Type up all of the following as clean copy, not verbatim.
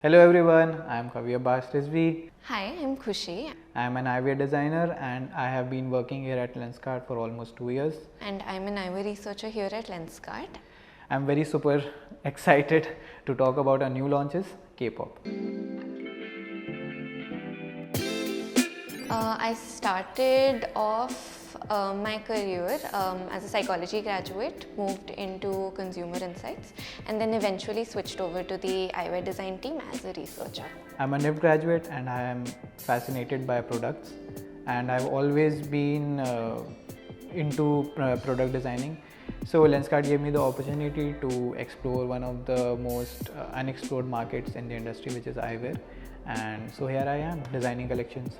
Hello everyone, I am Qavi Abbas Rizvi. Hi, I'm Khushi. I am an eyewear designer and I have been working here at Lenskart for almost 2 years. And I'm an eyewear researcher here at Lenskart. I am very super excited to talk about our new launches, KPop. I started off my career as a psychology graduate, moved into consumer insights, and then eventually switched over to the eyewear design team as a researcher. I'm a NIF graduate and I am fascinated by products, and I've always been into product designing. So Lenskart gave me the opportunity to explore one of the most unexplored markets in the industry, which is eyewear. And so here I am designing collections.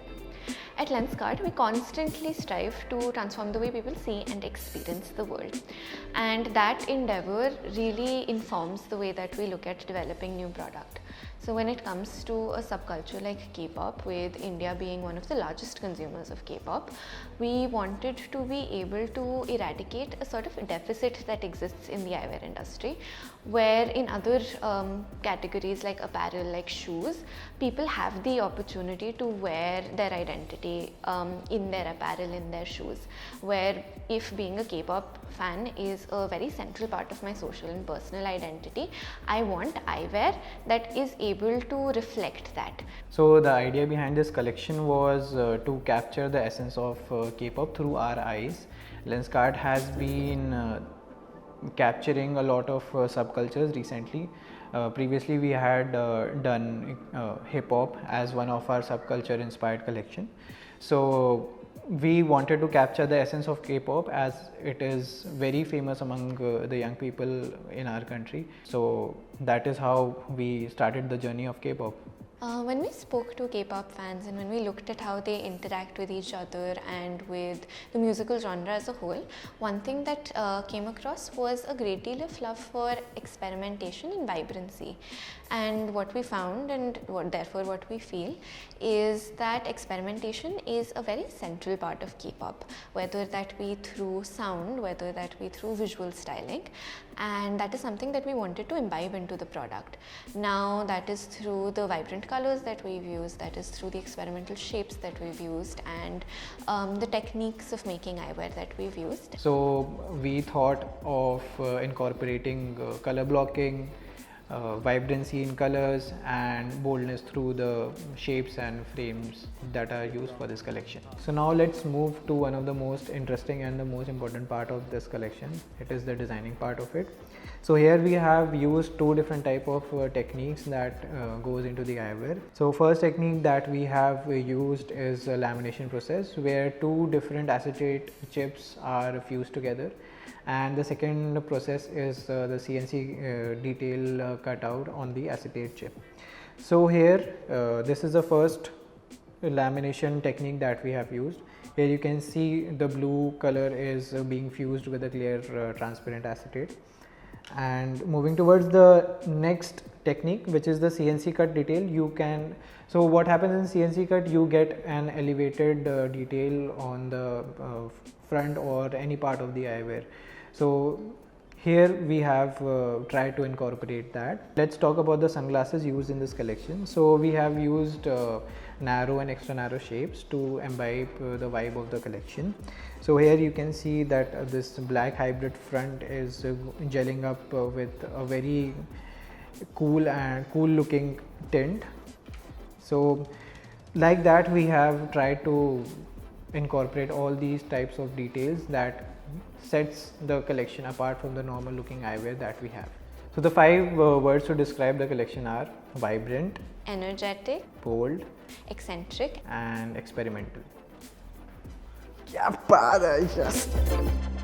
At Lenskart, we constantly strive to transform the way people see and experience the world. And that endeavor really informs the way that we look at developing new product. So when it comes to a subculture like K-pop, with India being one of the largest consumers of K-pop, we wanted to be able to eradicate a sort of deficit that exists in the eyewear industry, where in other categories like apparel, like shoes, people have the opportunity to wear their identity in their apparel, in their shoes, where if being a K-pop fan is a very central part of my social and personal identity, I want eyewear that is able to reflect that. So the idea behind this collection was to capture the essence of K-pop through our eyes. Lenskart has been capturing a lot of subcultures recently. Previously we had done hip-hop as one of our subculture inspired collection. So we wanted to capture the essence of K-pop as it is very famous among the young people in our country. So that is how we started the journey of K-pop. When we spoke to K-pop fans and when we looked at how they interact with each other and with the musical genre as a whole, one thing that came across was a great deal of love for experimentation and vibrancy. And what we found, and therefore what we feel, is that experimentation is a very central part of K-pop, whether that be through sound, whether that be through visual styling, and that is something that we wanted to imbibe into the product. Now that is through the vibrant colors that we've used, that is through the experimental shapes that we've used, and the techniques of making eyewear that we've used. So we thought of incorporating color blocking, vibrancy in colors and boldness through the shapes and frames that are used for this collection. So now let's move to one of the most interesting and the most important part of this collection. It is the designing part of it. So here we have used two different type of techniques that goes into the eyewear. So first technique that we have used is a lamination process, where two different acetate chips are fused together, and the second process is the CNC detail cutout on the acetate chip. So here this is the first lamination technique that we have used. Here you can see the blue color is being fused with a clear transparent acetate. And moving towards the next technique, which is the CNC cut detail, so what happens in CNC cut, you get an elevated detail on the front or any part of the eyewear. So here we have tried to incorporate that. Let's talk about the sunglasses used in this collection. So we have used narrow and extra narrow shapes to imbibe the vibe of the collection. So here you can see that this black hybrid front is gelling up with a very cool looking tint. So like that, we have tried to incorporate all these types of details that sets the collection apart from the normal looking eyewear that we have. So the five words to describe the collection are vibrant, Energetic, bold, eccentric, and experimental. क्या बात है